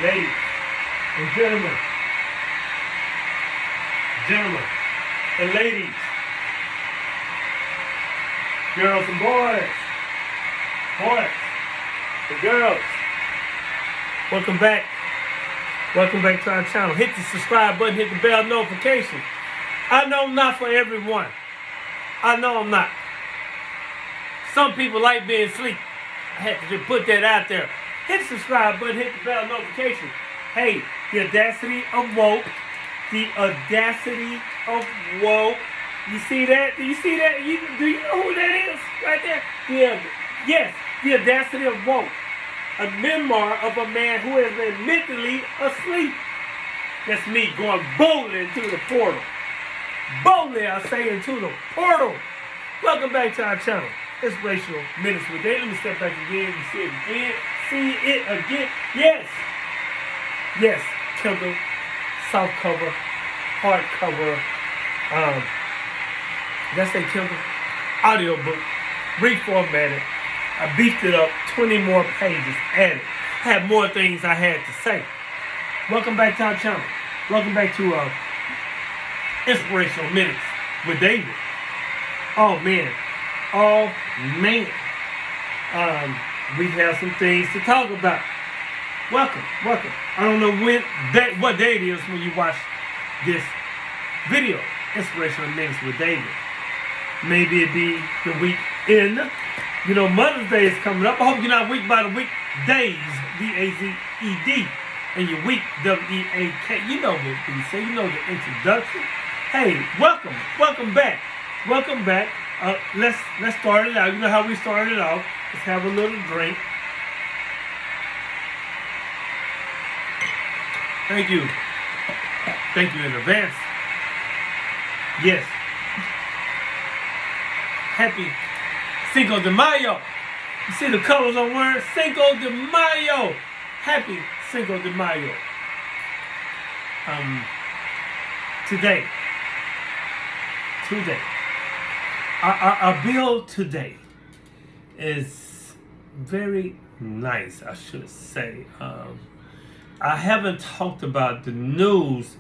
ladies and gentlemen, and ladies, girls and boys and girls, welcome back. Welcome back to our channel. Hit the subscribe button, hit the bell notification. I know I'm not for everyone. I know I'm not. Some people like being asleep. I had to just put that out there. Hit the subscribe button, hit the bell notification. Hey, the audacity of woke. The audacity of woke. You see that? Do you see that? Do you know who that is? Right there? Yes, the audacity of woke. A memoir of a man who has been mentally asleep. That's me going boldly into the portal. Boldly, I say, into the portal. Welcome back to our channel, Inspirational Minutes with David. Let me step back again. You see it again. See it again. Yes. Kindle, soft cover, hard cover. Did I say Kindle? Audiobook, reformatted. I beefed it up, 20 more pages added. Had more things I had to say. Welcome back to our channel. Welcome back to Inspirational Minutes with David. Oh man. We have some things to talk about. Welcome. I don't know what day it is when you watch this video, Inspirational Minutes with David. Maybe it be the weekend. You know, Mother's Day is coming up. I hope you're not weak by the week. Days, D-A-Z-E-D. And your week, W-E-A-K. You know what we say. You know the introduction. Hey, welcome back. Let's start it out. You know how we started it off. Let's have a little drink. Thank you in advance. Yes. Happy Cinco de Mayo. You see the colors I'm wearing? Cinco de Mayo. Happy Cinco de Mayo. Today. Our bill today is very nice, I should say. I haven't talked about the news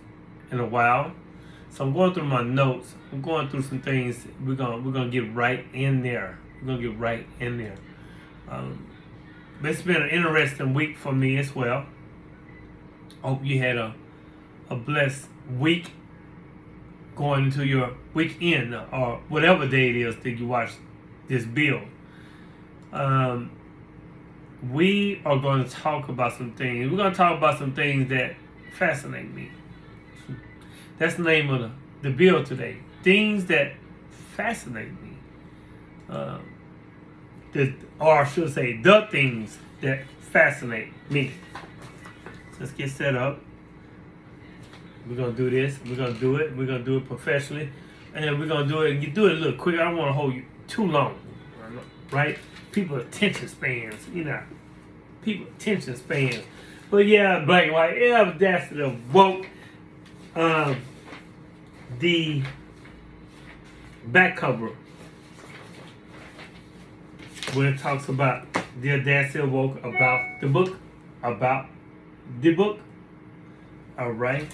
in a while, so I'm going through my notes. I'm going through some things. We're gonna get right in there. It's been an interesting week for me as well. Hope you had a blessed week going into your weekend or whatever day it is that you watch this bill. We are going to talk about some things. We're going to talk about some things that fascinate me. That's the name of the bill today. Things that fascinate me. Or I should say, the things that fascinate me. Let's get set up. We're going to do this. We're going to do it. We're going to do it professionally. And we're going to do it. And you do it a little quick. I don't want to hold you too long. Right? People attention spans. But yeah, black and white. Yeah, that's the woke. The back cover, where it talks about the audacity of woke, about the book. All right.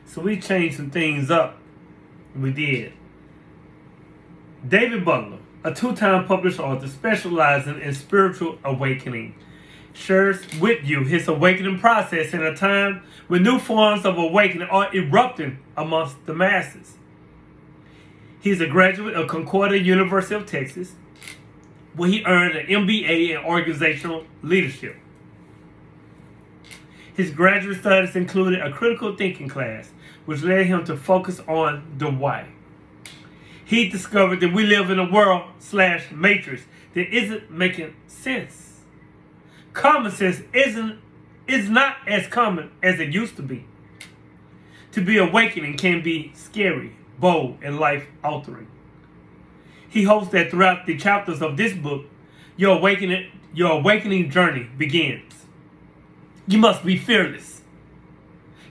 So we changed some things up. We did. David Butler, a two-time published author specializing in spiritual awakening, shares with you his awakening process in a time when new forms of awakening are erupting amongst the masses. He's a graduate of Concordia University of Texas, where he earned an MBA in organizational leadership. His graduate studies included a critical thinking class, which led him to focus on the why. He discovered that we live in a world/matrix that isn't making sense. Common sense is not as common as it used to be. To be awakening can be scary, bold, and life-altering. He hopes that throughout the chapters of this book, your awakening journey begins. You must be fearless.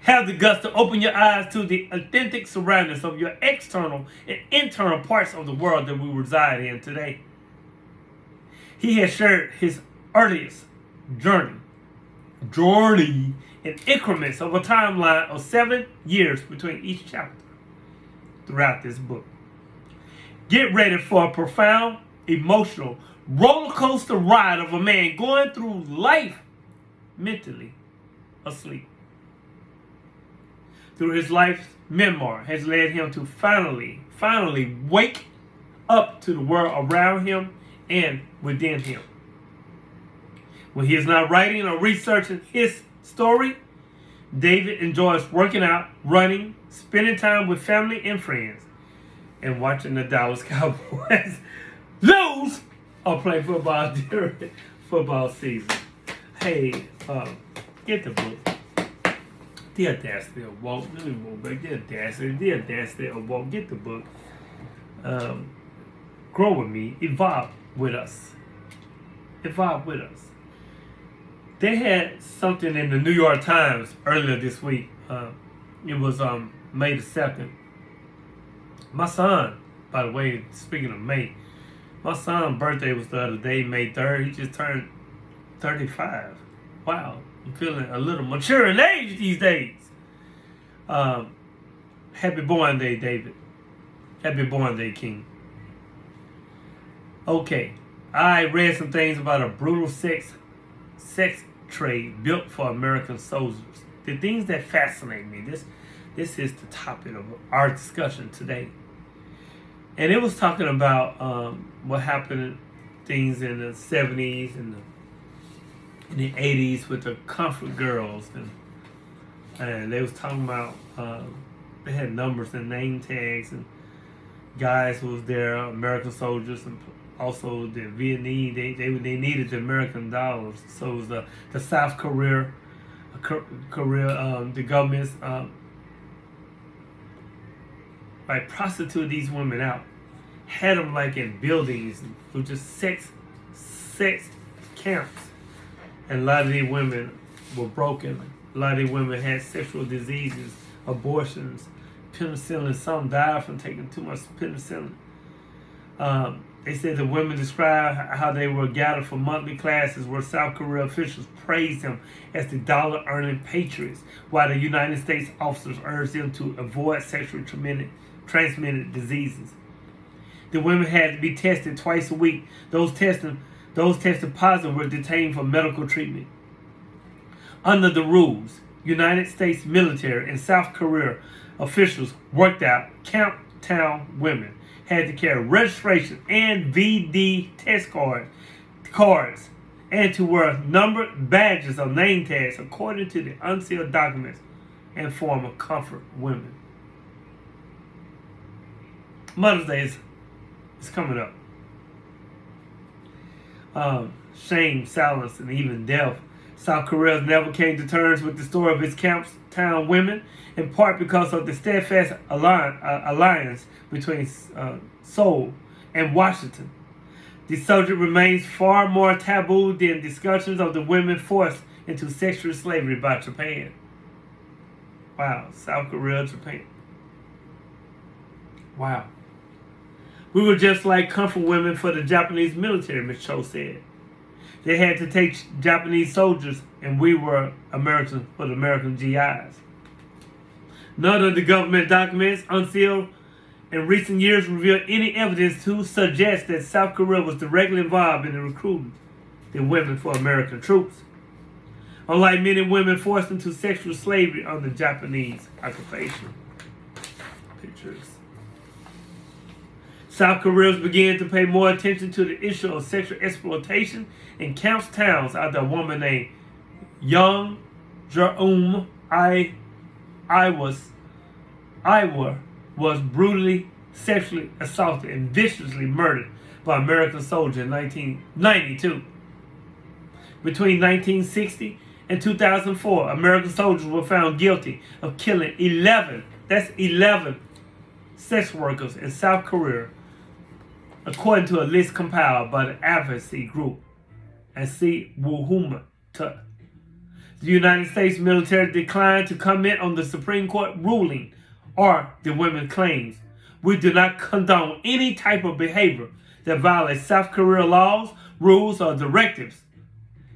Have the guts to open your eyes to the authentic surroundings of your external and internal parts of the world that we reside in today. He has shared his earliest journey journey in increments of a timeline of 7 years between each chapter throughout this book. Get ready for a profound, emotional, roller coaster ride of a man going through life mentally asleep. Through his life's memoir has led him to finally wake up to the world around him and within him. When he is not writing or researching his story, David enjoys working out, running, spending time with family and friends, and watching the Dallas Cowboys lose or play football during football season. Hey, get the book. The Audacity of Walt. Let me move back. The Audacity of Walt. Get the book. Grow with me. Evolve with us. Evolve with us. They had something in the New York Times earlier this week. It was May the 2nd. My son, by the way, speaking of May, my son's birthday was the other day, May 3rd. He just turned 35. Wow, I'm feeling a little mature in age these days. Happy born day, David. Happy born day, King. Okay, I read some things about a brutal sex trade built for American soldiers. The things that fascinate me. This is the topic of our discussion today. And it was talking about what happened, things in the 70s and in the 80s with the comfort girls. And they was talking about, they had numbers and name tags and guys who was there, American soldiers, and also the Vietnamese, they needed the American dollars. So it was the South Korea, the governments like prostituted these women out, had them like in buildings with just sex camps, and a lot of these women were broken. A lot of these women had sexual diseases, abortions, penicillin. Some died from taking too much penicillin. They said the women described how they were gathered for monthly classes where South Korea officials praised them as the dollar-earning patriots, while the United States officers urged them to avoid sexually transmitted diseases. The women had to be tested twice a week. Those tested positive were detained for medical treatment. Under the rules, United States military and South Korea officials worked out Camptown women had to carry registration and VD test cards and to wear numbered badges or name tags according to the unsealed documents and former comfort women. Mother's Day is coming up. Shame, silence, and even death. South Korea never came to terms with the story of its Camptown women, in part because of the steadfast alliance between Seoul and Washington. The subject remains far more taboo than discussions of the women forced into sexual slavery by Japan. Wow, South Korea, Japan. Wow. We were just like comfort women for the Japanese military, Ms. Cho said. They had to take Japanese soldiers, and we were Americans for the American GIs. None of the government documents, unsealed in recent years, reveal any evidence to suggest that South Korea was directly involved in the recruiting the women for American troops. Unlike many women forced into sexual slavery under Japanese occupation. Pictures. South Koreans began to pay more attention to the issue of sexual exploitation in Camptowns after a woman named Young Jeum Iwa was brutally sexually assaulted and viciously murdered by American soldiers in 1992. Between 1960 and 2004, American soldiers were found guilty of killing 11 sex workers in South Korea, according to a list compiled by the advocacy group and see Wuhuma. The United States military declined to comment on the Supreme Court ruling or the women's claims. We do not condone any type of behavior that violates South Korea laws, rules, or directives,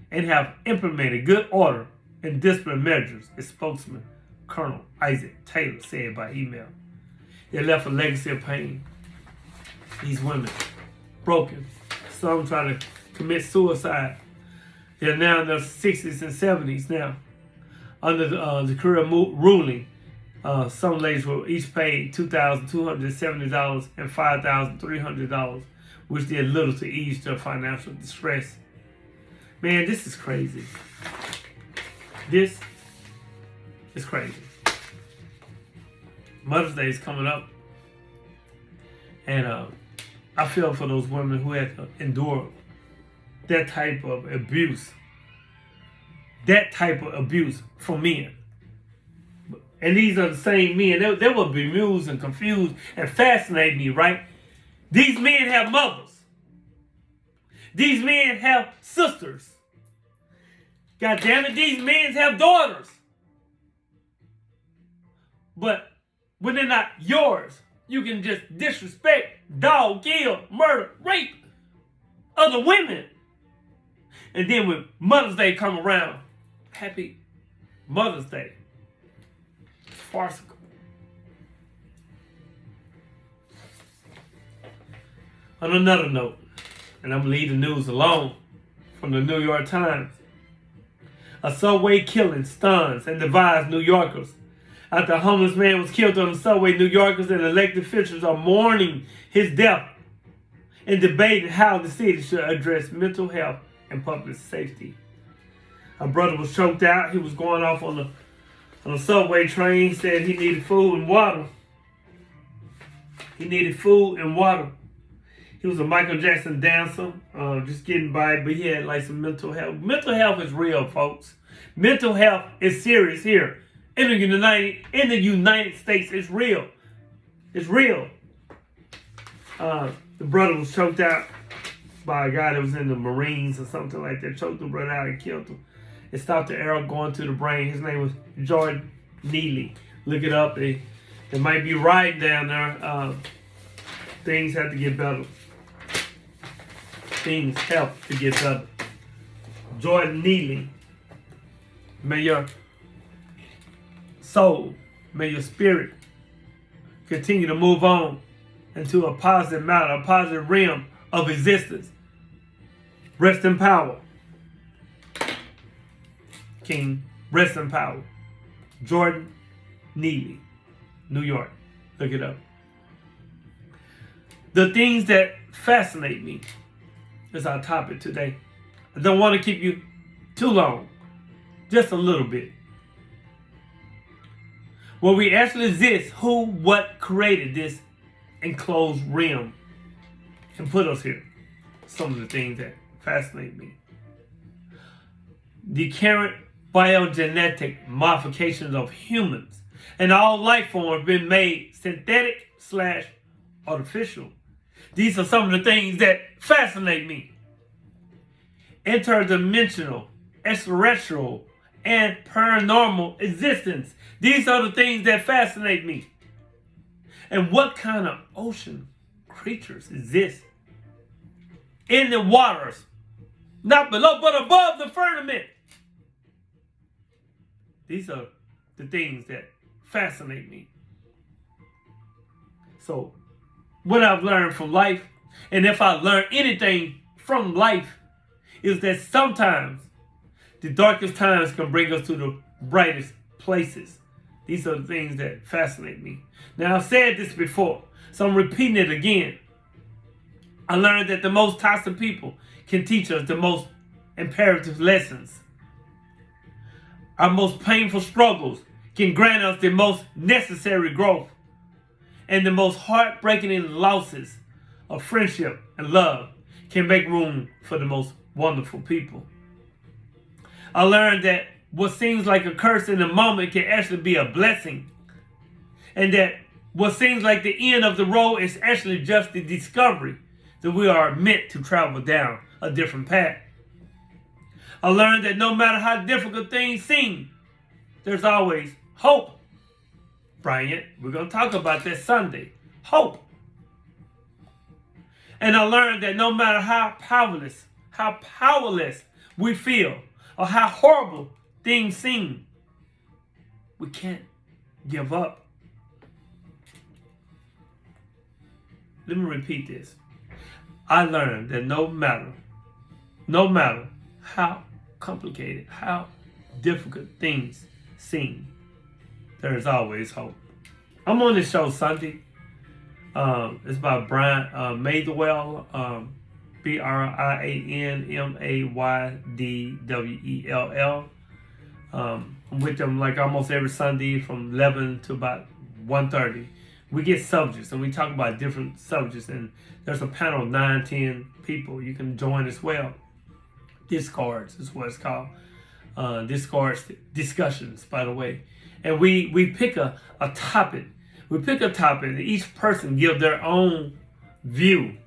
and have implemented good order and discipline measures, its spokesman, Colonel Isaac Taylor, said by email. It left a legacy of pain. These women, broken. Some try to commit suicide. They're now in their 60s and 70s now. Under the career ruling, some ladies were each paid $2,270 and $5,300, which did little to ease their financial distress. Man, this is crazy. This is crazy. Mother's Day is coming up, and I feel for those women who had to endure that type of abuse. That type of abuse from men. And these are the same men. They will be bemused and confused and fascinate me, right? These men have mothers. These men have sisters. God damn it, these men have daughters. But when they're not yours, you can just disrespect, dog, kill, murder, rape other women. And then when Mother's Day come around, happy Mother's Day. It's farcical. On another note, and I'm going to leave the news alone, from the New York Times. A subway killing stuns and divides New Yorkers. After a homeless man was killed on the subway, New Yorkers and elected officials are mourning his death and debating how the city should address mental health and public safety. A brother was choked out. He was going off on a subway train. He said he needed food and water. He needed food and water. He was a Michael Jackson dancer, just getting by, but he had like some mental health. Mental health is real, folks. Mental health is serious here. In the United States, it's real. It's real. The brother was choked out by a guy that was in the Marines or something like that. Choked the brother out and killed him. It stopped the arrow going to the brain. His name was Jordan Neely. Look it up. It might be right down there. Things have to get better. Things have to get better. Jordan Neely. May your soul, may your spirit continue to move on into a positive matter, a positive realm of existence. Rest in power. King, rest in power. Jordan Neely, New York. Look it up. The things that fascinate me is our topic today. I don't want to keep you too long. Just a little bit. Where we actually exist, who, what created this enclosed realm and put us here. Some of the things that fascinate me. The current biogenetic modifications of humans and all life forms have been made synthetic/artificial. These are some of the things that fascinate me. Interdimensional, extraterrestrial, and paranormal existence. These are the things that fascinate me. And what kind of ocean creatures exist in the waters, not below, but above the firmament? These are the things that fascinate me. So, what I've learned from life, and if I learn anything from life, is that sometimes the darkest times can bring us to the brightest places. These are the things that fascinate me. Now, I've said this before, so I'm repeating it again. I learned that the most toxic people can teach us the most imperative lessons. Our most painful struggles can grant us the most necessary growth. And the most heartbreaking losses of friendship and love can make room for the most wonderful people. I learned that what seems like a curse in the moment can actually be a blessing. And that what seems like the end of the road is actually just the discovery that we are meant to travel down a different path. I learned that no matter how difficult things seem, there's always hope. Bryant, we're going to talk about that Sunday. Hope. And I learned that no matter how powerless we feel, or how horrible things seen, we can't give up. Let me repeat this. I learned that no matter how complicated, how difficult things seem, there is always hope. I'm on this show Sunday. It's by Brian Maydwell, BrianMaydwell. I'm with them like almost every Sunday from 11 to about 1:30. We get subjects and we talk about different subjects, and there's a panel of 9-10 people. You can join as well. Discards is what it's called. Discards discussions, by the way. And we pick a topic. We pick a topic and each person give their own view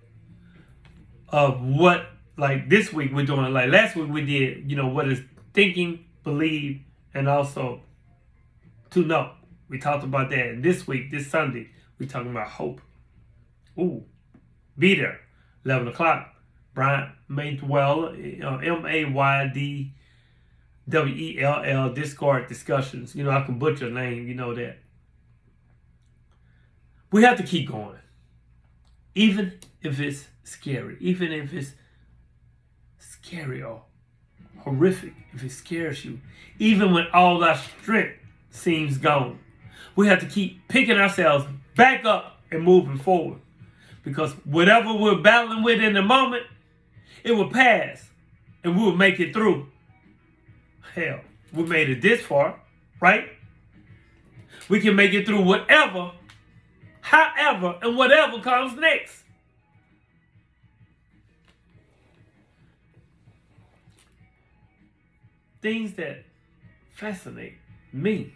of what, like this week we're doing, like last week we did, what is thinking, believe, and also to know. We talked about that. And this week, this Sunday, we're talking about hope. Ooh, be there. 11 o'clock. Brian Maydwell, Maydwell, Discord discussions. I can butcher a name, that. We have to keep going. Even if it's scary. Even if it's scary or horrific. If it scares you. Even when all our strength seems gone. We have to keep picking ourselves back up and moving forward. Because whatever we're battling with in the moment, it will pass. And we will make it through. Hell, we made it this far, right? We can make it through whatever, however, and whatever comes next. Things that fascinate me.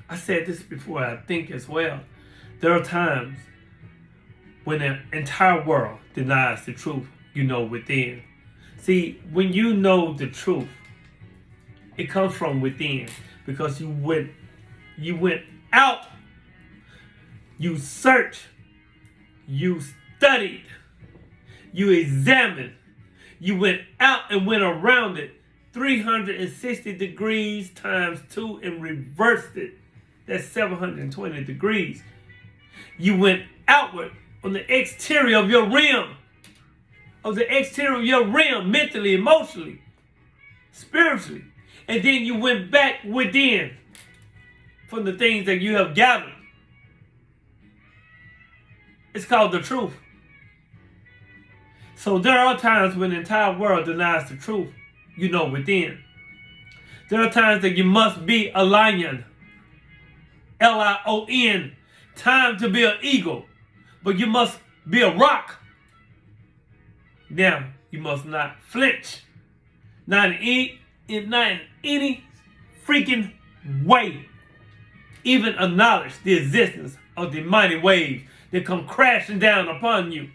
I said this before, I think as well. There are times when the entire world denies the truth within. See, when you know the truth, it comes from within because you went out, you searched, you studied, you examined, you went out and went around it 360 degrees times 2 and reversed it. That's 720 degrees. You went outward on the exterior of your rim. Mentally, emotionally, spiritually. And then you went back within from the things that you have gathered. It's called the truth. So there are times when the entire world denies the truth, within. There are times that you must be a lion. Lion. Time to be an eagle. But you must be a rock. Now, you must not flinch. Not in any freaking way. Even acknowledge the existence of the mighty waves that come crashing down upon you.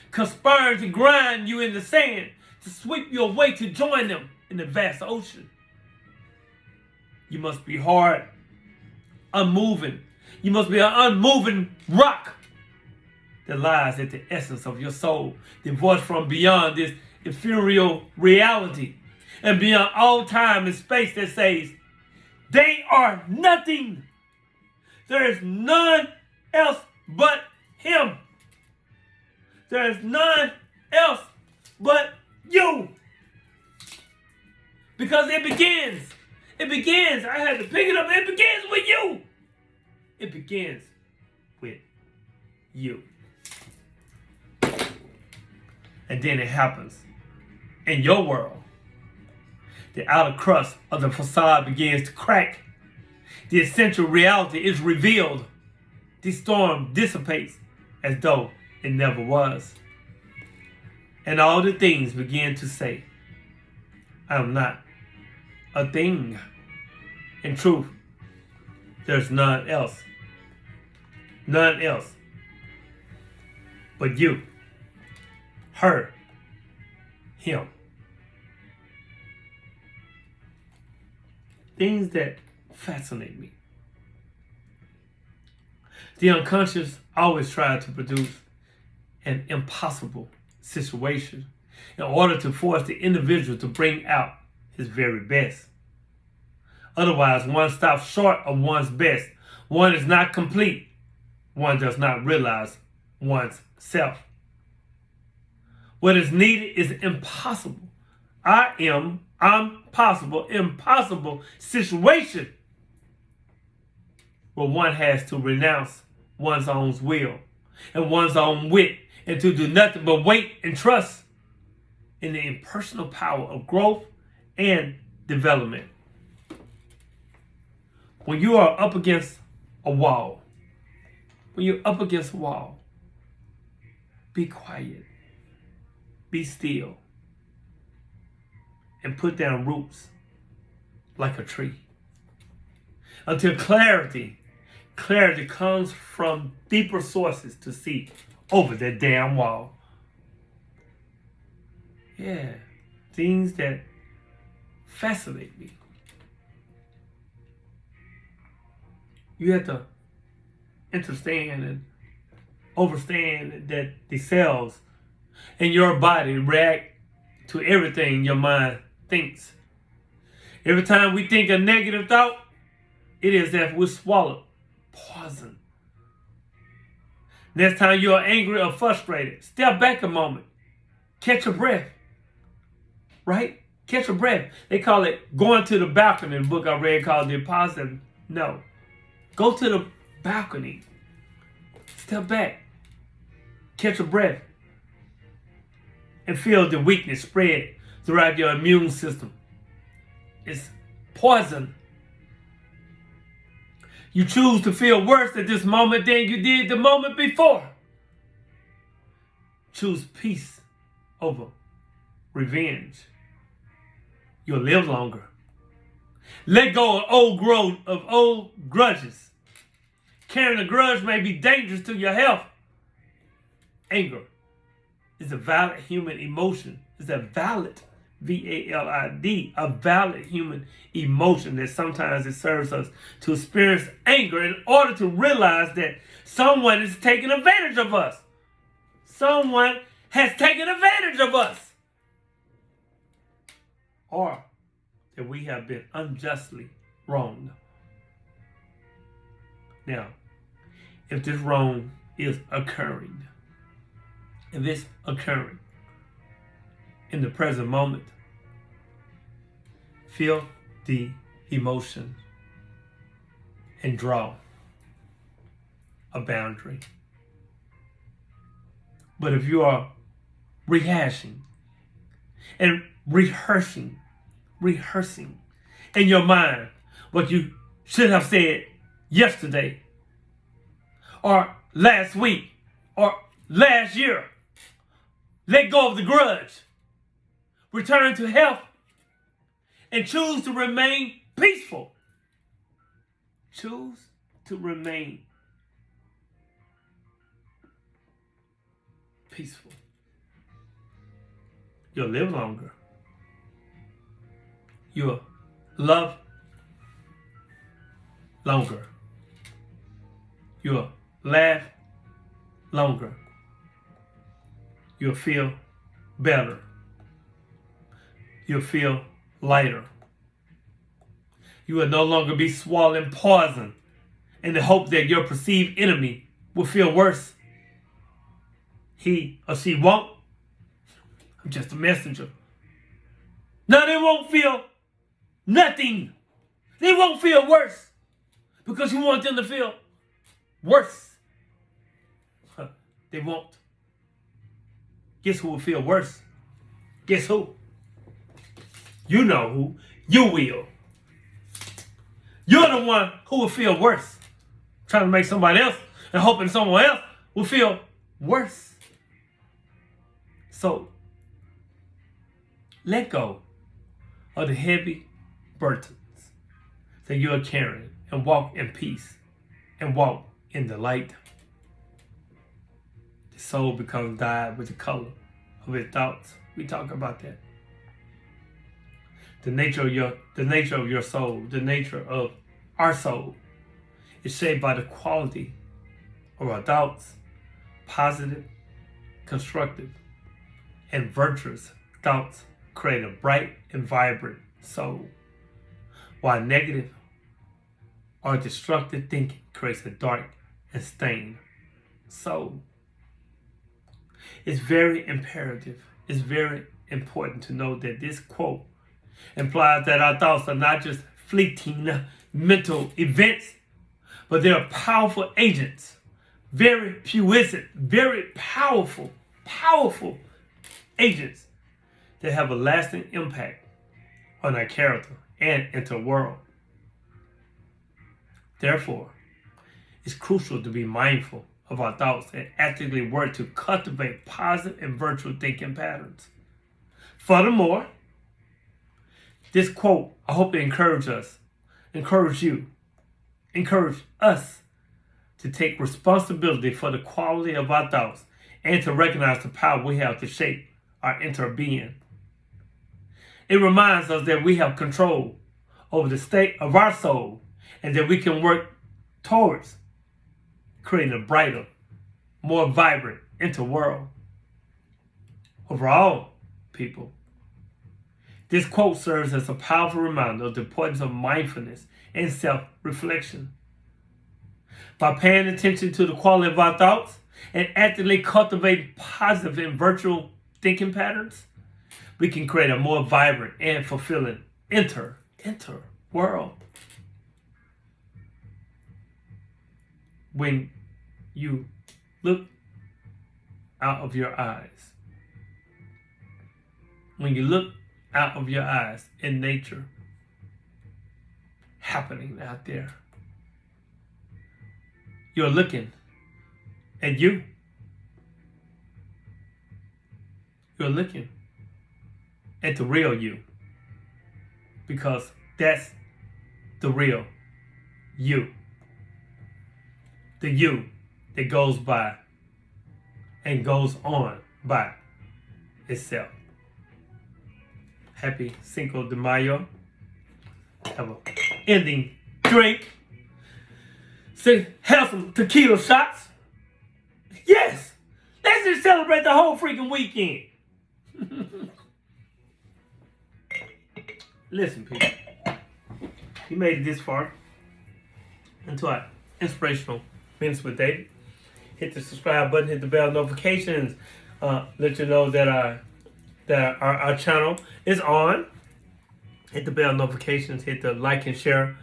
Conspiring to grind you in the sand to sweep you away to join them in the vast ocean. You must be hard, unmoving. You must be an unmoving rock that lies at the essence of your soul, divorced from beyond this ethereal reality and beyond all time and space that says, they are nothing. There is none else but him. There is none else but you. Because it begins. I had to pick it up. It begins with you. It begins with you. And then it happens in your world. The outer crust of the facade begins to crack. The essential reality is revealed. The storm dissipates as though it never was. And all the things begin to say, I am not a thing. In truth, there's none else. None else but you, her, him. Things that fascinate me. The unconscious always tries to produce an impossible situation in order to force the individual to bring out his very best. Otherwise, one stops short of one's best. One is not complete. One does not realize one's self. What is needed is impossible. I'm possible, impossible situation where one has to renounce one's own will and one's own wit and to do nothing but wait and trust in the impersonal power of growth and development. When you are up against a wall, be quiet, be still, and put down roots like a tree. Until clarity comes from deeper sources to see over that damn wall. Yeah, things that fascinate me. You have to understand and understand that the cells in your body react to everything your mind thinks. Every time we think a negative thought, it is as if we swallow poison. Next time you are angry or frustrated, step back a moment. Catch your breath. Right? Catch your breath. They call it going to the balcony. The book I read called The Positive No. Go to the balcony. Step back. Catch your breath. And feel the weakness spread throughout your immune system. It's poison. You choose to feel worse at this moment than you did the moment before. Choose peace over revenge. You'll live longer. Let go of old grudges. Carrying a grudge may be dangerous to your health. Anger is a valid human emotion. It's a valid, V-A-L-I-D, a valid human emotion that sometimes it serves us to experience anger in order to realize that someone is taking advantage of us. Someone has taken advantage of us. Or that we have been unjustly wronged. Now, if this wrong is occurring, in the present moment, feel the emotion and draw a boundary. But if you are rehashing and rehearsing in your mind what you should have said yesterday or last week or last year, let go of the grudge. Return to health and choose to remain peaceful. Choose to remain peaceful. You'll live longer. You'll love longer. You'll laugh longer. You'll feel better. You'll feel lighter. You will no longer be swallowing poison in the hope that your perceived enemy will feel worse. He or she won't. I'm just a messenger. No, they won't feel nothing. They won't feel worse because you want them to feel worse. They won't. Guess who will feel worse? Guess who? You know who. You will. You're the one who will feel worse. Trying to make somebody else and hoping someone else will feel worse. So, let go of the heavy burdens that you are carrying and walk in peace and walk in the light. The soul becomes dyed with the color of its thoughts. We talk about that. The nature of your soul, the nature of our soul is shaped by the quality of our thoughts, positive, constructive, and virtuous thoughts create a bright and vibrant soul, while negative or destructive thinking creates a dark and stained soul. It's very imperative, it's very important to know that this quote implies that our thoughts are not just fleeting mental events, but they are powerful agents, very puissant, very powerful agents that have a lasting impact on our character and into the world. Therefore, it's crucial to be mindful of our thoughts and actively work to cultivate positive and virtual thinking patterns. Furthermore, this quote, I hope it encourage us to take responsibility for the quality of our thoughts and to recognize the power we have to shape our inner being. It reminds us that we have control over the state of our soul and that we can work towards creating a brighter, more vibrant inner world. Overall, people, this quote serves as a powerful reminder of the importance of mindfulness and self-reflection. By paying attention to the quality of our thoughts and actively cultivating positive and virtual thinking patterns, we can create a more vibrant and fulfilling inner world. When you look out of your eyes, in nature happening out there, you're looking at you. You're looking at the real you, because that's the real you. The you that goes by and goes on by itself. Happy Cinco de Mayo. Have an ending drink. Have some tequila shots. Yes! Let's just celebrate the whole freaking weekend. Listen, people. You made it this far into our Inspirational Minutes with David. Hit the subscribe button, hit the bell notifications. Let you know that our channel is on. Hit the bell notifications, hit the like and share.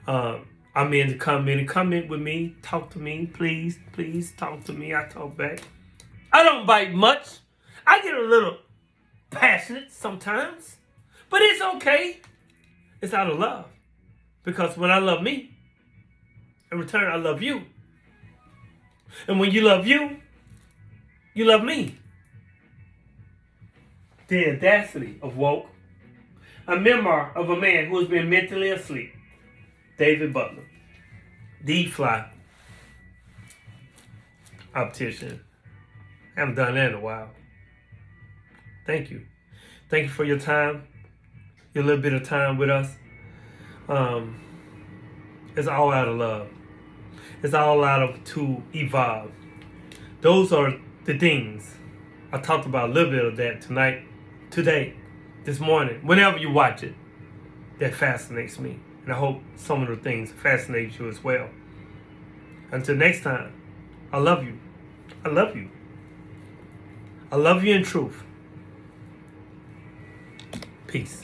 I'm in to comment with me, talk to me, please talk to me. I talk back. I don't bite much. I get a little passionate sometimes, but it's okay. It's out of love, because when I love me, in return I love you, and when you love you, you love me. The Audacity of Woke, a memoir of a man who has been mentally asleep. David Butler, the Fly, Optician. I haven't done that in a while. Thank you. Thank you for your time, your little bit of time with us. It's all out of love. It's all out of to evolve. Those are the things. I talked about a little bit of that today, this morning, whenever you watch it. That fascinates me. And I hope some of the things fascinate you as well. Until next time, I love you. I love you. I love you in truth. Peace.